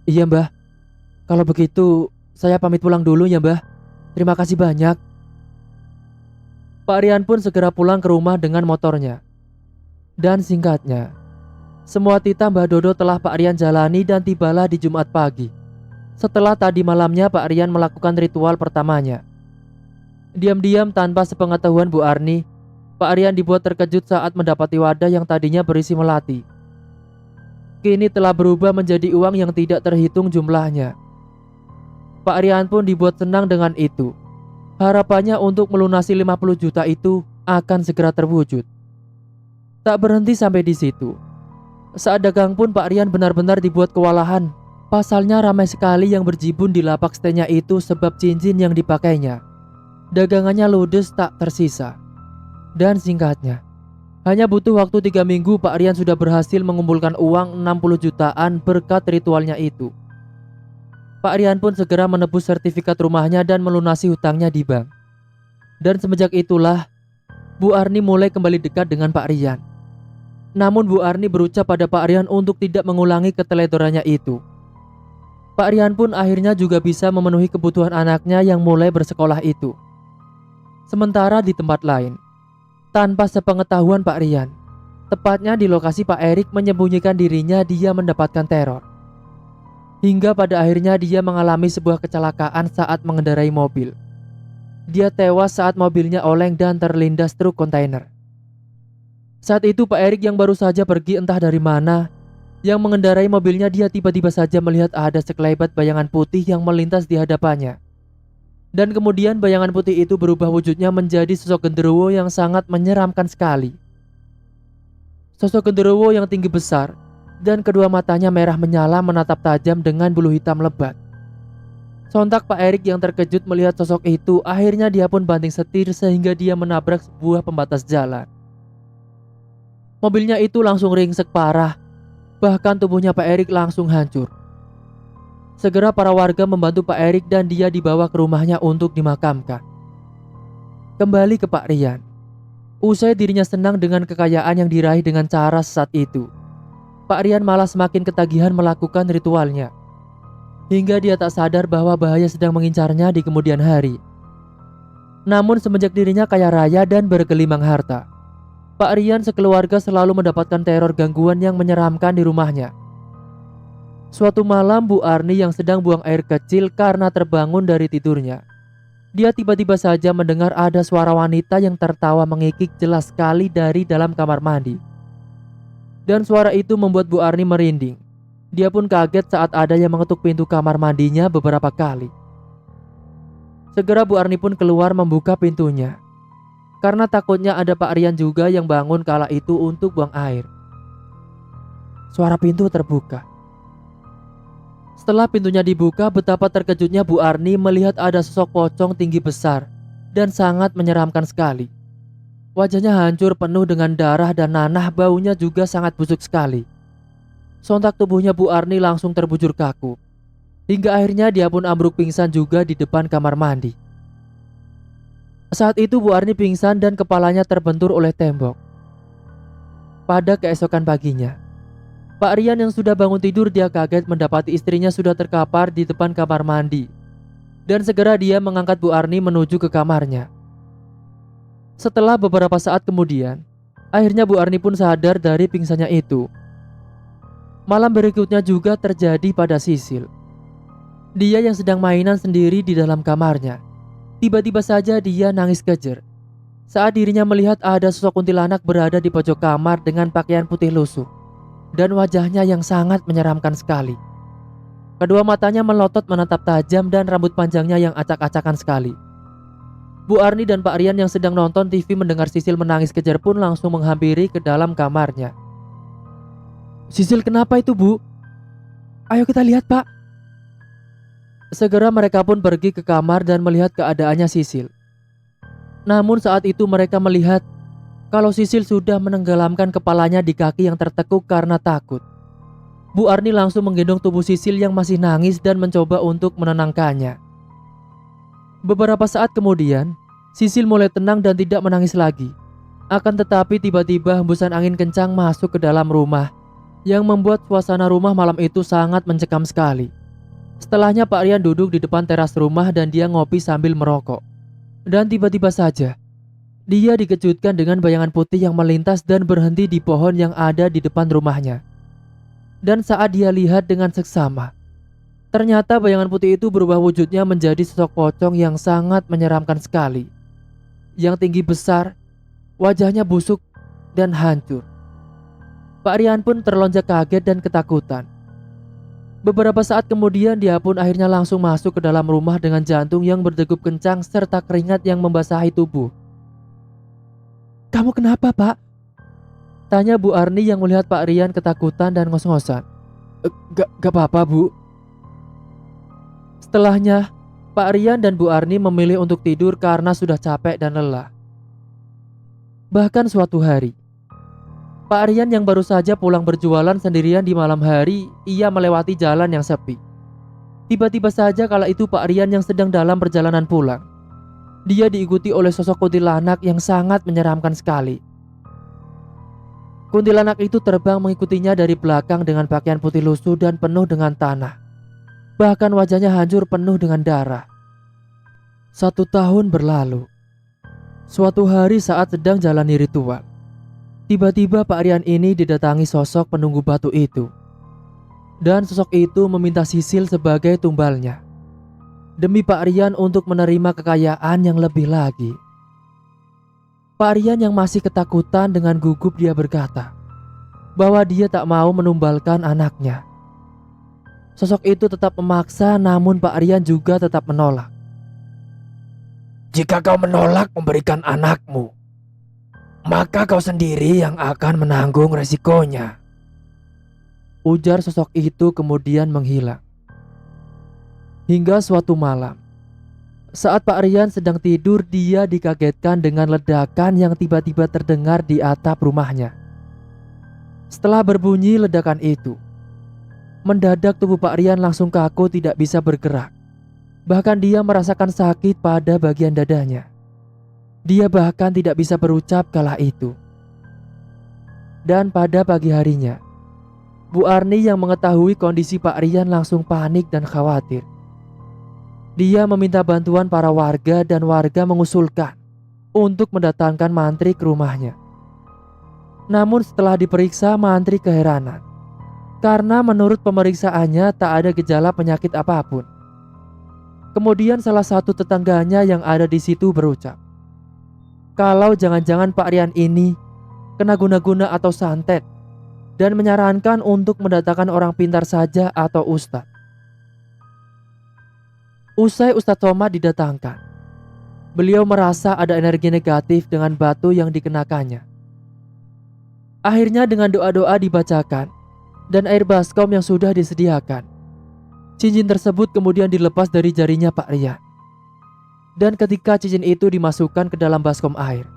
A: Iya, Mbah. Kalau begitu, saya pamit pulang dulu ya, Mbah. Terima kasih banyak. Pak Rian pun segera pulang ke rumah dengan motornya. Dan singkatnya, semua titah Mbah Dodo telah Pak Rian jalani dan tibalah di Jumat pagi. Setelah tadi malamnya Pak Rian melakukan ritual pertamanya. Diam-diam tanpa sepengetahuan Bu Arni, Pak Rian dibuat terkejut saat mendapati wadah yang tadinya berisi melati. Kini telah berubah menjadi uang yang tidak terhitung jumlahnya. Pak Rian pun dibuat senang dengan itu. Harapannya untuk melunasi 50 juta itu akan segera terwujud. Tak berhenti sampai di situ. Saat dagang pun Pak Rian benar-benar dibuat kewalahan. Pasalnya ramai sekali yang berjibun di lapak stenya itu sebab cincin yang dipakainya. Dagangannya ludes tak tersisa. Dan singkatnya, hanya butuh waktu 3 minggu Pak Rian sudah berhasil mengumpulkan uang 60 jutaan berkat ritualnya itu. Pak Rian pun segera menebus sertifikat rumahnya dan melunasi hutangnya di bank. Dan semenjak itulah, Bu Arni mulai kembali dekat dengan Pak Rian. Namun Bu Arni berucap pada Pak Rian untuk tidak mengulangi keteledorannya itu. Pak Rian pun akhirnya juga bisa memenuhi kebutuhan anaknya yang mulai bersekolah itu. Sementara di tempat lain, tanpa sepengetahuan Pak Rian, tepatnya di lokasi Pak Erik menyembunyikan dirinya, dia mendapatkan teror. Hingga pada akhirnya dia mengalami sebuah kecelakaan saat mengendarai mobil. Dia tewas saat mobilnya oleng dan terlindas truk kontainer. Saat itu Pak Erik yang baru saja pergi entah dari mana, yang mengendarai mobilnya, dia tiba-tiba saja melihat ada sekelebat bayangan putih yang melintas di hadapannya. Dan kemudian bayangan putih itu berubah wujudnya menjadi sosok genderuwo yang sangat menyeramkan sekali. Sosok genderuwo yang tinggi besar dan kedua matanya merah menyala menatap tajam dengan bulu hitam lebat. Sontak Pak Erik yang terkejut melihat sosok itu, akhirnya dia pun banting setir sehingga dia menabrak sebuah pembatas jalan. Mobilnya itu langsung ringsek parah, bahkan tubuhnya Pak Erik langsung hancur. Segera para warga membantu Pak Erik dan dia dibawa ke rumahnya untuk dimakamkan. Kembali ke Pak Rian. Usai dirinya senang dengan kekayaan yang diraih dengan cara sesat itu, Pak Rian malah semakin ketagihan melakukan ritualnya. Hingga dia tak sadar bahwa bahaya sedang mengincarnya di kemudian hari. Namun semenjak dirinya kaya raya dan bergelimang harta, Pak Rian sekeluarga selalu mendapatkan teror gangguan yang menyeramkan di rumahnya. Suatu malam Bu Arni yang sedang buang air kecil karena terbangun dari tidurnya. Dia tiba-tiba saja mendengar ada suara wanita yang tertawa mengikik jelas sekali dari dalam kamar mandi. Dan suara itu membuat Bu Arni merinding. Dia pun kaget saat ada yang mengetuk pintu kamar mandinya beberapa kali. Segera Bu Arni pun keluar membuka pintunya. Karena takutnya ada Pak Rian juga yang bangun kala itu untuk buang air. Suara pintu terbuka. Setelah pintunya dibuka, betapa terkejutnya Bu Arni melihat ada sosok pocong tinggi besar dan sangat menyeramkan sekali. Wajahnya hancur penuh dengan darah dan nanah, baunya juga sangat busuk sekali. Sontak tubuhnya Bu Arni langsung terbujur kaku. Hingga akhirnya dia pun ambruk pingsan juga di depan kamar mandi. Saat itu Bu Arni pingsan dan kepalanya terbentur oleh tembok. Pada keesokan paginya, Pak Rian yang sudah bangun tidur, dia kaget mendapati istrinya sudah terkapar di depan kamar mandi. Dan segera dia mengangkat Bu Arni menuju ke kamarnya. Setelah beberapa saat kemudian, akhirnya Bu Arni pun sadar dari pingsannya itu. Malam berikutnya juga terjadi pada Sisil. Dia yang sedang mainan sendiri di dalam kamarnya. Tiba-tiba saja dia nangis kejer saat dirinya melihat ada sosok kuntilanak berada di pojok kamar dengan pakaian putih lusuh dan wajahnya yang sangat menyeramkan sekali. Kedua matanya melotot menatap tajam dan rambut panjangnya yang acak-acakan sekali. Bu Arni dan Pak Rian yang sedang nonton TV mendengar Sisil menangis kejer pun langsung menghampiri ke dalam kamarnya. "Sisil, kenapa itu, Bu? Ayo kita lihat, Pak." Segera mereka pun pergi ke kamar dan melihat keadaannya Sisil. Namun saat itu mereka melihat kalau Sisil sudah menenggelamkan kepalanya di kaki yang tertekuk karena takut. Bu Arni langsung menggendong tubuh Sisil yang masih nangis dan mencoba untuk menenangkannya. Beberapa saat kemudian, Sisil mulai tenang dan tidak menangis lagi. Akan tetapi tiba-tiba hembusan angin kencang masuk ke dalam rumah yang membuat suasana rumah malam itu sangat mencekam sekali. Setelahnya Pak Rian duduk di depan teras rumah dan dia ngopi sambil merokok. Dan tiba-tiba saja, dia dikejutkan dengan bayangan putih yang melintas dan berhenti di pohon yang ada di depan rumahnya. Dan saat dia lihat dengan seksama, ternyata bayangan putih itu berubah wujudnya menjadi sosok pocong yang sangat menyeramkan sekali. Yang tinggi besar, wajahnya busuk dan hancur. Pak Rian pun terlonjak kaget dan ketakutan. Beberapa saat kemudian dia pun akhirnya langsung masuk ke dalam rumah dengan jantung yang berdegup kencang serta keringat yang membasahi tubuh. "Kamu kenapa, Pak?" tanya Bu Arni yang melihat Pak Rian ketakutan dan ngos-ngosan. Gak apa-apa, Bu." Setelahnya, Pak Rian dan Bu Arni memilih untuk tidur karena sudah capek dan lelah. Bahkan suatu hari, Pak Rian yang baru saja pulang berjualan sendirian di malam hari, ia melewati jalan yang sepi. Tiba-tiba saja kala itu Pak Rian yang sedang dalam perjalanan pulang. Dia diikuti oleh sosok kuntilanak yang sangat menyeramkan sekali. Kuntilanak itu terbang mengikutinya dari belakang dengan pakaian putih lusuh dan penuh dengan tanah. Bahkan wajahnya hancur penuh dengan darah. 1 tahun berlalu. Suatu hari saat sedang jalani ritual, tiba-tiba Pak Rian ini didatangi sosok penunggu batu itu. Dan sosok itu meminta Sisil sebagai tumbalnya, demi Pak Rian untuk menerima kekayaan yang lebih lagi. Pak Rian yang masih ketakutan dengan gugup dia berkata bahwa dia tak mau menumbalkan anaknya. Sosok itu tetap memaksa, namun Pak Rian juga tetap menolak.
B: "Jika kau menolak memberikan anakmu, maka kau sendiri yang akan menanggung resikonya,"
A: ujar sosok itu kemudian menghilang. Hingga suatu malam, saat Pak Rian sedang tidur, dia dikagetkan dengan ledakan yang tiba-tiba terdengar di atap rumahnya. Setelah berbunyi ledakan itu, mendadak tubuh Pak Rian langsung kaku, tidak bisa bergerak. Bahkan dia merasakan sakit pada bagian dadanya. Dia bahkan tidak bisa berucap kala itu. Dan pada pagi harinya, Bu Arni yang mengetahui kondisi Pak Rian langsung panik dan khawatir. Dia meminta bantuan para warga dan warga mengusulkan untuk mendatangkan mantri ke rumahnya. Namun setelah diperiksa, mantri keheranan karena menurut pemeriksaannya tak ada gejala penyakit apapun. Kemudian salah satu tetangganya yang ada di situ berucap kalau jangan-jangan Pak Rian ini kena guna-guna atau santet, dan menyarankan untuk mendatangkan orang pintar saja atau ustadz. Usai Ustadz Somad didatangkan, beliau merasa ada energi negatif dengan batu yang dikenakannya. Akhirnya dengan doa-doa dibacakan dan air baskom yang sudah disediakan, cincin tersebut kemudian dilepas dari jarinya Pak Rian. Dan ketika cincin itu dimasukkan ke dalam baskom air,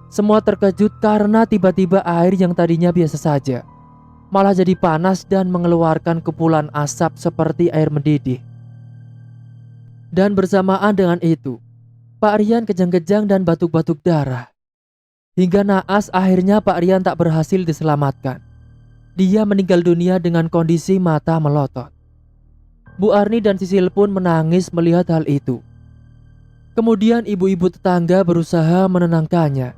A: Semua terkejut karena tiba-tiba air yang tadinya biasa saja malah jadi panas dan mengeluarkan kepulan asap seperti air mendidih. Dan bersamaan dengan itu, Pak Rian kejang-kejang dan batuk-batuk darah. Hingga naas akhirnya Pak Rian tak berhasil diselamatkan. Dia meninggal dunia dengan kondisi mata melotot. Bu Arni dan Sisil pun menangis melihat hal itu. Kemudian ibu-ibu tetangga berusaha menenangkannya.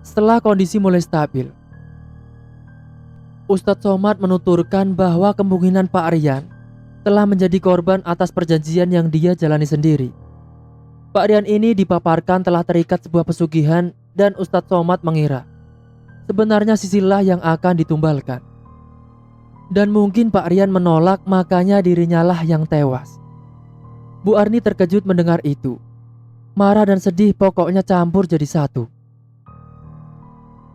A: Setelah kondisi mulai stabil, Ustadz Somad menuturkan bahwa kemungkinan Pak Rian telah menjadi korban atas perjanjian yang dia jalani sendiri. Pak Rian ini dipaparkan telah terikat sebuah pesugihan dan Ustadz Somad mengira sebenarnya Sisillah yang akan ditumbalkan. Dan mungkin Pak Rian menolak, makanya dirinya lah yang tewas. Bu Arni terkejut mendengar itu. Marah dan sedih pokoknya campur jadi satu.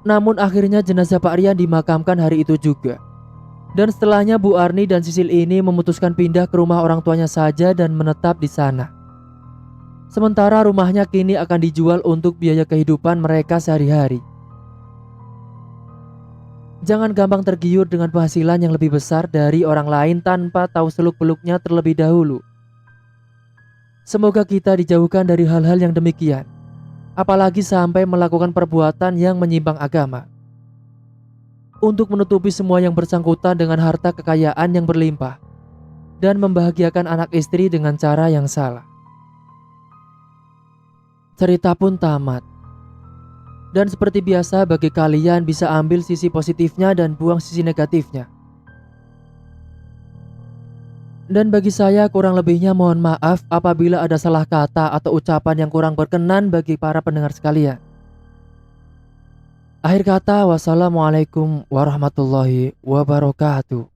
A: Namun akhirnya jenazah Pak Rian dimakamkan hari itu juga. Dan setelahnya Bu Arni dan Sisil ini memutuskan pindah ke rumah orang tuanya saja dan menetap di sana. Sementara rumahnya kini akan dijual untuk biaya kehidupan mereka sehari-hari. Jangan gampang tergiur dengan penghasilan yang lebih besar dari orang lain tanpa tahu seluk-beluknya terlebih dahulu. Semoga kita dijauhkan dari hal-hal yang demikian, apalagi sampai melakukan perbuatan yang menyimpang agama. Untuk menutupi semua yang bersangkutan dengan harta kekayaan yang berlimpah dan membahagiakan anak istri dengan cara yang salah. Cerita pun tamat. Dan seperti biasa bagi kalian bisa ambil sisi positifnya dan buang sisi negatifnya. Dan bagi saya kurang lebihnya mohon maaf apabila ada salah kata atau ucapan yang kurang berkenan bagi para pendengar sekalian. Akhir kata, wassalamualaikum warahmatullahi wabarakatuh.